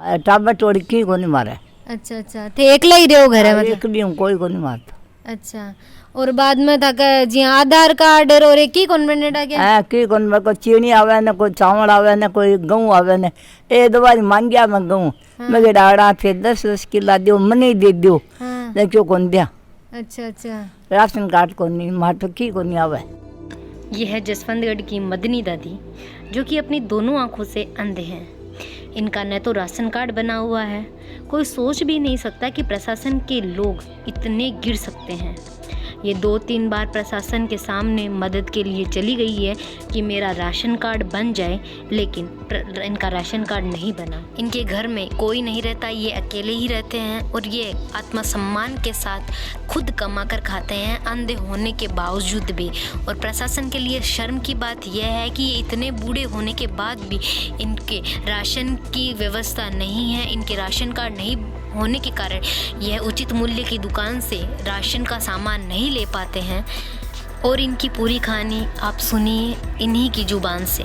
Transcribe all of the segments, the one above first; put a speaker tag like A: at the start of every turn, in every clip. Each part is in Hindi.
A: टाबर टोड़ी की को नहीं मारे।
B: अच्छा अच्छा, थे एकला ही रहो घर मतलब?
A: एक भी हूँ, कोई को नहीं मारता।
B: अच्छा, और बाद में था जी आधार कार्ड और एक ही कौन बने गया?
A: है की कोन में को चीनी आवे न, कोई चावल आवे न, कोई गेहूं आवे न। ए दवाई मांगिया मैं गेहूं मैं डाड़ा थे 10 किला दियो मनी दे दियो।
B: हाँ।
A: क्यों कोन दिया?
B: अच्छा अच्छा,
A: राशन कार्ड को नहीं मार तो की को नहीं आवे।
C: ये है जसवंतगढ़ की मदनी दादी, जो कि अपनी दोनों आंखों से अंधे हैं। इनका न तो राशन कार्ड बना हुआ है, कोई सोच भी नहीं सकता कि प्रशासन के लोग इतने गिर सकते हैं। ये 2-3 बार प्रशासन के सामने मदद के लिए चली गई है कि मेरा राशन कार्ड बन जाए, लेकिन इनका राशन कार्ड नहीं बना। इनके घर में कोई नहीं रहता, ये अकेले ही रहते हैं और ये आत्मसम्मान के साथ खुद कमा कर खाते हैं, अंधे होने के बावजूद भी। और प्रशासन के लिए शर्म की बात यह है कि ये इतने बूढ़े होने के बाद भी इनके राशन की व्यवस्था नहीं है, इनके राशन कार्ड नहीं होने के कारण यह उचित मूल्य की दुकान से राशन का सामान नहीं ले पाते हैं। और इनकी पूरी कहानी आप सुनिए इन्हीं की जुबान से।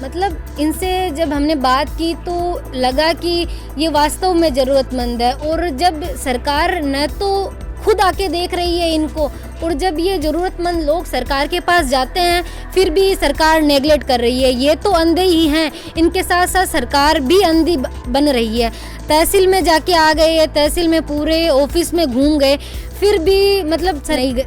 B: मतलब इनसे जब हमने बात की तो लगा कि ये वास्तव में ज़रूरतमंद है, और जब सरकार न तो खुद आके देख रही है इनको, और जब ये ज़रूरतमंद लोग सरकार के पास जाते हैं फिर भी सरकार नेगलेक्ट कर रही है। ये तो अंधे ही हैं, इनके साथ साथ सरकार भी अंधी बन रही है। तहसील में जाके आ गए, तहसील में पूरे ऑफिस में घूम गए, फिर भी मतलब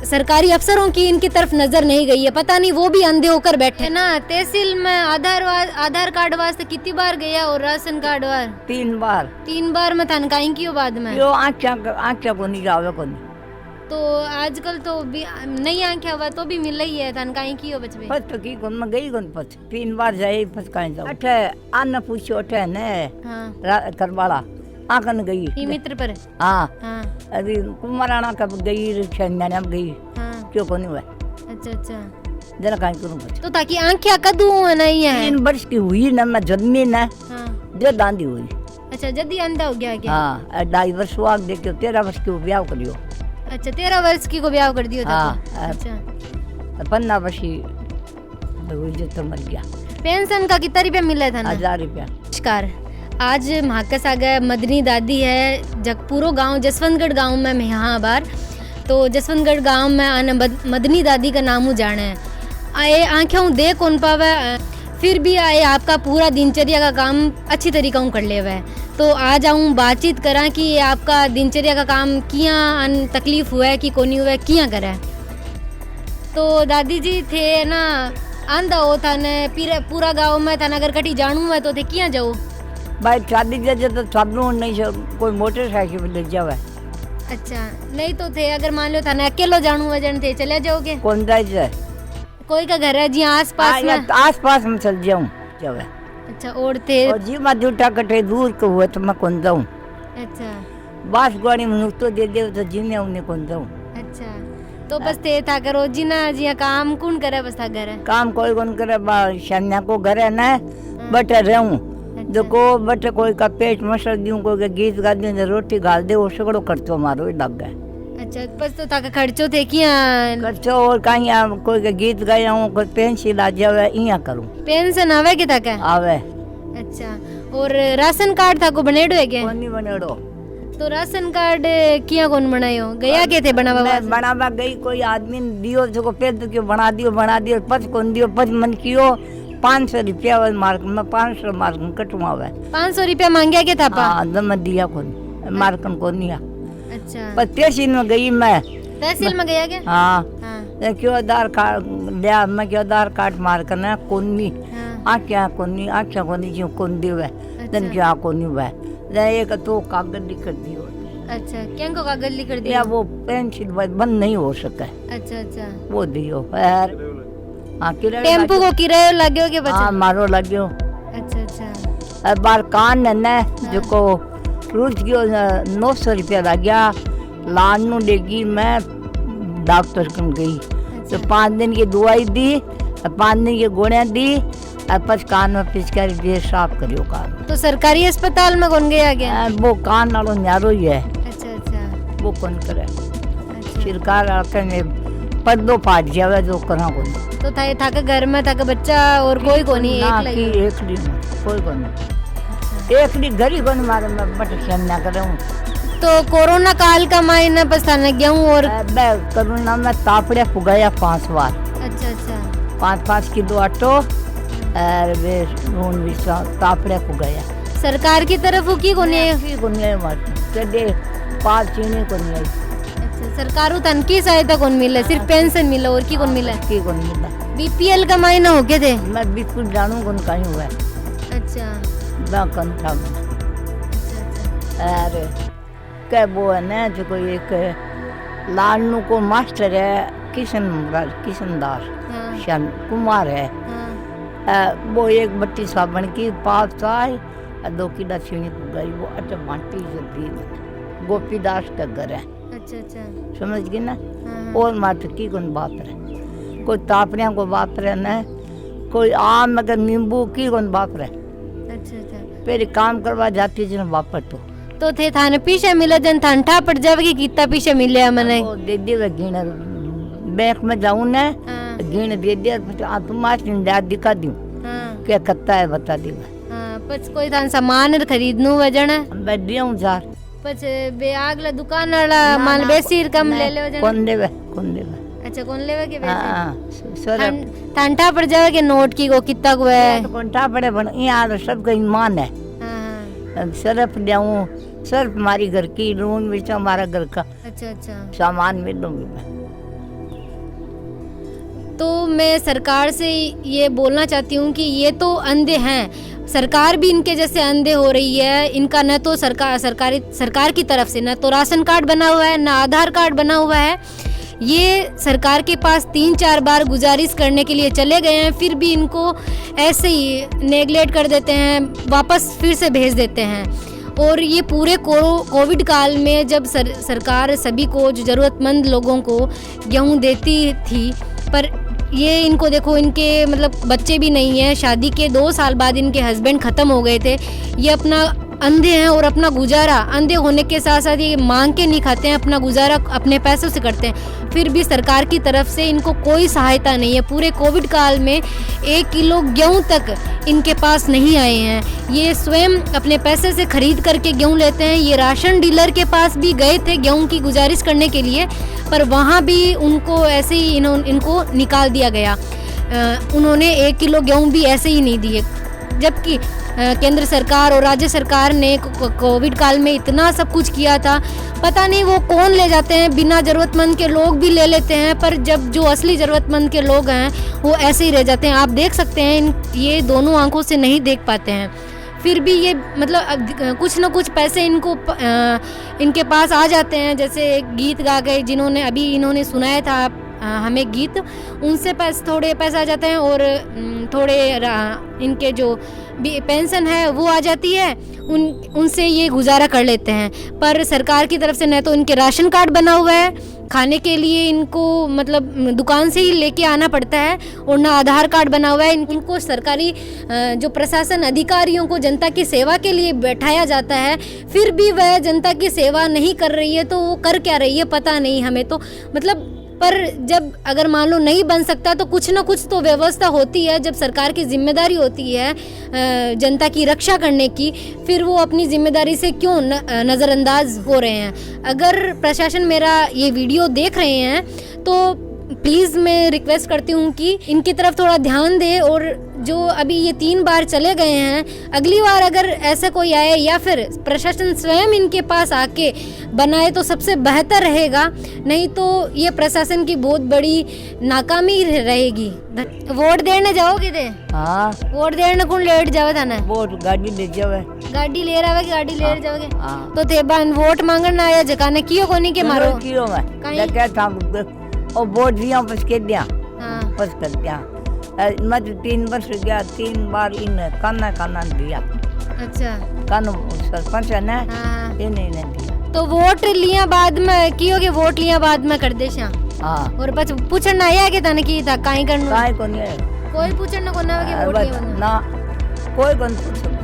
B: सरकारी अफसरों की इनकी तरफ नज़र नहीं गई है। पता नहीं वो भी अंधे होकर बैठे ना। तहसील में आधार कार्ड वास्ते कितनी बार गया और राशन कार्ड वार
A: 3 बार
B: में था कहीं की बाद में
A: यो आँख को नहीं जावे को नहीं।
B: तो आजकल तो भी नहीं आंखें हुआ तो भी मिल रही है तन कहीं की हो बचवे
A: पत की कोन में गई कोन पत 3 बार जाए पत कहीं जाओ अठे आन पूछो अठे ने।
B: हाँ।
A: करवाला आकन गई
B: ई मित्र पर।
A: हाँ
B: हाँ।
A: अभी कुमाराना कब गई छन्या में गई।
B: हाँ।
A: क्यों कोनी हुआ?
B: अच्छा अच्छा,
A: जरा कहीं करूं पत
B: तो ताकि आंखें कदू नहीं है
A: 3 वर्ष की हुई ना मैं जन्मी ना।
B: हाँ।
A: जो दांदी हुई।
B: अच्छा, जल्दी अंधा हो गया क्या?
A: हाँ 2.5 वर्ष वाग देखियो 13 वर्ष की ब्याह करियो।
B: अच्छा, 13 वर्ष की को ब्याह कर दियो था।
A: हाँ।
B: अच्छा,
A: 15 वर्ष की जो तो मर गया।
B: पेंशन का कितना रुपया मिला था ना?
A: 1000 रुपया।
B: नमस्कार, आज महाकस आ गए मदनी दादी है जगपुरो गांव जसवंतगढ़ गांव में मैं यहाँ बार। तो जसवंतगढ़ गांव में आने मदनी दादी का नाम जाने है। आए आँखें दे कौन पावे, फिर भी आए आपका पूरा दिनचर्या का काम अच्छी तरीका कर ले हुआ है। तो आज आऊँ बातचीत करा कि आपका दिनचर्या का काम किया तकलीफ हुआ है कि कोनी हुआ है किया करा है। तो दादी जी थे ना आंधा हो था ने पूरा गांव में था अगर कटी जानू है तो थे किया जाओ
A: भाई शादी जैसे तो साधु नहीं कोई मोटरसाइकिल ले जावे।
B: अच्छा, नहीं तो थे अगर मान लो था ना अकेलो जानू वजन थे चले जाओगे?
A: कौन जाए
B: कोई का घर है जी आस पास में?
A: आस पास में चल जाऊं जावे।
B: अच्छा, और थे
A: और जी मैं जूठा कटे दूर को हुए तो मैं कौन जाऊं।
B: अच्छा,
A: बास गाड़ी में नुकतो दे दे तो जी में उन्हें कौन जाऊं।
B: अच्छा, तो बस थे था करो जी ना जी काम कौन करे बस था घर है
A: काम कोई कौन करे शन्या को घर है ना बटे रहूं। देखो बटे कोई का पेट मसर दूं कोई का गीत गा दूं रोटी गाल दे वो सगड़ो खर्चो मारो लग गए।
B: अच्छा, बस तो था खर्चो थे किया
A: खर्चो और कहीं कोई का गीत गाया हूं कोई पेंसिल आ जावे इया करूं।
B: पेंशन आवे के था क्या?
A: आवे।
B: अच्छा, और राशन कार्ड था को बनेड़ो है क्या?
A: कोनी बनेड़ो।
B: तो राशन कार्ड किया कौन बनायो गया के थे बनावा?
A: बनावा गई कोई आदमी दियो जो पेद क्यों बना दियो पच कौन दियो पच मन कियो 500 रुपया मार्क में 500 मार्क कटवावे।
B: 500 रुपया मांगया के था?
A: हाँ दम दिया कौन मार्कन को नहीं।
B: अच्छा,
A: पर तहसील में गई मैं।
B: तहसील में गया क्या?
A: हाँ।
B: हाँ।
A: क्यों आधार कार्ड लिया मैं क्यों आधार कार्ड मार्कन है कोनी।
B: हाँ।
A: आँखें कोनी जो कौन दिवे दिन क्या कोनी वे एक तो कागज लिख दियो।
B: अच्छा, क्या को कागज लिख दिया?
A: वो पेंसिल बंद नहीं हो सके।
B: अच्छा अच्छा,
A: वो दियो यार। हाँ
B: टेम्पो को किराया लाग्यो के बच्चा?
A: हाँ मारो लाग्यो।
B: अच्छा अच्छा,
A: बार कान है ना जो को रूस गयो 900 रुपया लग गया। लानू लेगी मैं डॉक्टर कन गई। तो 5 दिन की दवाई दी 5 दिन की गोलियां दी और पच कान में पिचकारी दिए साफ करियो कान।
B: तो सरकारी अस्पताल में कौन गया क्या?
A: वो कान वालों न्यारो ही है।
B: अच्छा अच्छा,
A: वो कौन करे।
B: अच्छा।
A: सरकार आके में पर्दो फाट जावे जो करा कोई।
B: तो था के घर में था के बच्चा और कोई को नहीं
A: ना
B: एक
A: की एक दिन कोई को नहीं। एक दी घरी कोन मारे मैं बट सामना करूं।
B: तो कोरोना काल का मायना पछताना गेहूं और
A: मैं करोना में तापड़े फुगाया 5 बार,
B: अच्छा अच्छा
A: 5-5 किलो आटो और वे नून भी तापड़े फुगाया।
B: सरकार की तरफ की कोनी है?
A: की कोनी है मत कदे पाल चीनी कोनी है।
B: अच्छा सरकारों तन की सहायता कौन मिले? सिर्फ पेंशन मिला और की कौन मिला?
A: की कोनी मिला।
B: बीपीएल का मायना हो गए थे?
A: मैं बिल्कुल जानू कौन कहीं हुआ है
B: अच्छा
A: ना कौन था मैं। अरे क्या वो है ना जो कोई एक लालनू को मास्टर है किशनदार
B: हाँ
A: श्याम कुमार है।
B: हाँ
A: वो एक बट्टी साबन की 5 साल 2 किलो चीनी गई। वो अच्छा बांटी जल्दी गोपीदास का घर है,
B: अच्छा अच्छा
A: समझ गई ना।
B: हाँ
A: और मात्र की कौन बात रहे, कोई तापड़िया को बात रहे न, कोई आम मगर नींबू की कौन बात रहे।
B: अच्छा अच्छा
A: फिर काम करवा जाती जन वापस
B: तो थे थाने पीछे मिला जन ठंडा पड़ जावे कि कितना पीछे मिले मने?
A: वो दे दिया गिन बैंक में जाऊँ न
B: हाँ
A: गिन दे दिया तुम्हारी दिखा दूँ
B: हाँ
A: क्या करता है बता दी।
B: हाँ पछ कोई थान सामान खरीदनु वजन
A: मैं दिया हूँ 4
B: पछ बे आगला दुकान वाला माल बेसी कम ले ले वजन।
A: कौन देवे
B: अच्छा कौन लेवे के
A: हाँ
B: बेसी ठंडा पड़ जावे के नोट की को कितना को है?
A: कौनटा पड़े बन यहाँ सबका ईमान है।
B: हाँ
A: सर्फ जाऊँ सर्फ हमारी घर की लून मिर्च हमारा घर का
B: अच्छा अच्छा
A: सामान मिल लूंगी मैं।
B: तो मैं सरकार से ये बोलना चाहती हूँ कि ये तो अंधे हैं, सरकार भी इनके जैसे अंधे हो रही है। इनका न तो सरकार की तरफ से न तो राशन कार्ड बना हुआ है, न आधार कार्ड बना हुआ है। ये सरकार के पास 3-4 बार गुजारिश करने के लिए चले गए हैं, फिर भी इनको ऐसे ही नेगलेक्ट कर देते हैं, वापस फिर से भेज देते हैं। और ये पूरे कोविड काल में जब सरकार सभी को जो ज़रूरतमंद लोगों को गेहूँ देती थी, पर ये इनको देखो इनके मतलब बच्चे भी नहीं हैं, शादी के 2 साल बाद इनके हस्बैंड ख़त्म हो गए थे। ये अपना अंधे हैं और अपना गुजारा अंधे होने के साथ साथ ये मांग के नहीं खाते हैं, अपना गुजारा अपने पैसों से करते हैं। फिर भी सरकार की तरफ से इनको कोई सहायता नहीं है। पूरे कोविड काल में 1 किलो गेहूं तक इनके पास नहीं आए हैं। ये स्वयं अपने पैसे से खरीद करके गेहूं लेते हैं। ये राशन डीलर के पास भी गए थे गेहूं की गुजारिश करने के लिए, पर वहाँ भी उनको ऐसे ही इनको निकाल दिया गया। उन्होंने 1 किलो गेहूं भी ऐसे ही नहीं दिए, जबकि केंद्र सरकार और राज्य सरकार ने कोविड काल में इतना सब कुछ किया था। पता नहीं वो कौन ले जाते हैं, बिना ज़रूरतमंद के लोग भी ले लेते हैं, पर जब जो असली ज़रूरतमंद के लोग हैं वो ऐसे ही रह जाते हैं। आप देख सकते हैं ये दोनों आंखों से नहीं देख पाते हैं, फिर भी ये मतलब कुछ ना कुछ पैसे इनके पास आ जाते हैं। जैसे गीत गा गए जिन्होंने अभी इन्होंने सुनाया था हमें गीत, उनसे थोड़े पैसे आ जाते हैं और थोड़े इनके जो भी पेंशन है वो आ जाती है, उनसे ये गुजारा कर लेते हैं। पर सरकार की तरफ से न तो इनके राशन कार्ड बना हुआ है, खाने के लिए इनको मतलब दुकान से ही लेके आना पड़ता है, और ना आधार कार्ड बना हुआ है। इनको सरकारी जो प्रशासन अधिकारियों को जनता की सेवा के लिए बैठाया जाता है, फिर भी वह जनता की सेवा नहीं कर रही है। तो वो कर क्या रही है पता नहीं हमें तो, मतलब पर जब अगर मान लो नहीं बन सकता तो कुछ ना कुछ तो व्यवस्था होती है। जब सरकार की जिम्मेदारी होती है जनता की रक्षा करने की, फिर वो अपनी जिम्मेदारी से क्यों नज़रअंदाज हो रहे हैं। अगर प्रशासन मेरा ये वीडियो देख रहे हैं तो प्लीज़ मैं रिक्वेस्ट करती हूँ कि इनकी तरफ थोड़ा ध्यान दे, और जो अभी ये 3 बार चले गए हैं, अगली बार अगर ऐसा कोई आए या फिर प्रशासन स्वयं इनके पास आके बनाए तो सबसे बेहतर रहेगा, नहीं तो ये प्रशासन की बहुत बड़ी नाकामी रहेगी। वोट देने जाओगे थे?
A: हाँ
B: वोट देने कौन लेट जावे था ना?
A: वोट गाड़ी ले जावे,
B: गाड़ी ले रहा कि गाड़ी ले जाओगे?
A: हाँ।
B: तो थे बान वोट मांगना आया जकाने कियो कोनी के मारो
A: कियो मैं
B: कहीं?
A: क्या था और वोट दिया बस के दिया
B: हाँ
A: बस कर दिया। मैं 3 वर्ष गया, 3 बार इन काना दिया।
B: अच्छा
A: कानू सरपंच है ना,
B: हाँ।
A: ये नहीं दिया।
B: तो वोट लिया बाद में कियोगे? वोट लिया बाद में कर दे श्याम।
A: हाँ
B: और बस पूछना आया के तने की था काई करनो?
A: काई को नहीं है
B: कोई पूछना को ना के वोट लिया
A: ना कोई कौन पूछे।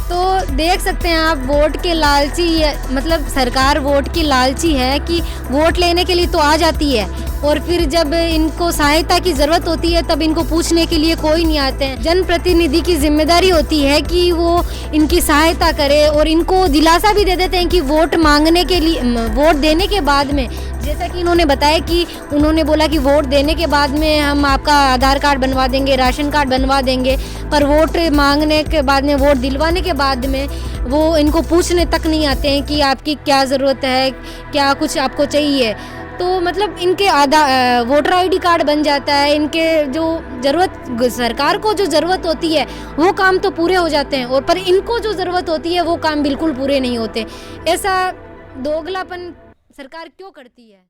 B: तो देख सकते हैं आप, वोट के लालची मतलब सरकार वोट की लालची है कि वोट लेने के लिए तो आ जाती है और फिर जब इनको सहायता की ज़रूरत होती है तब इनको पूछने के लिए कोई नहीं आते हैं। जनप्रतिनिधि की जिम्मेदारी होती है कि वो इनकी सहायता करे और इनको दिलासा भी दे देते हैं कि वोट मांगने के लिए, वोट देने के बाद में, जैसा कि इन्होंने बताया कि उन्होंने बोला कि वोट देने के बाद में हम आपका आधार कार्ड बनवा देंगे, राशन कार्ड बनवा देंगे, पर वोट मांगने के बाद में, वोट दिलवाने के बाद में वो इनको पूछने तक नहीं आते हैं कि आपकी क्या ज़रूरत है, क्या कुछ आपको चाहिए। तो मतलब इनके वोटर आईडी कार्ड बन जाता है, इनके जो ज़रूरत, सरकार को जो ज़रूरत होती है वो काम तो पूरे हो जाते हैं, और पर इनको जो ज़रूरत होती है वो काम बिल्कुल पूरे नहीं होते। ऐसा दोगलापन सरकार क्यों करती है?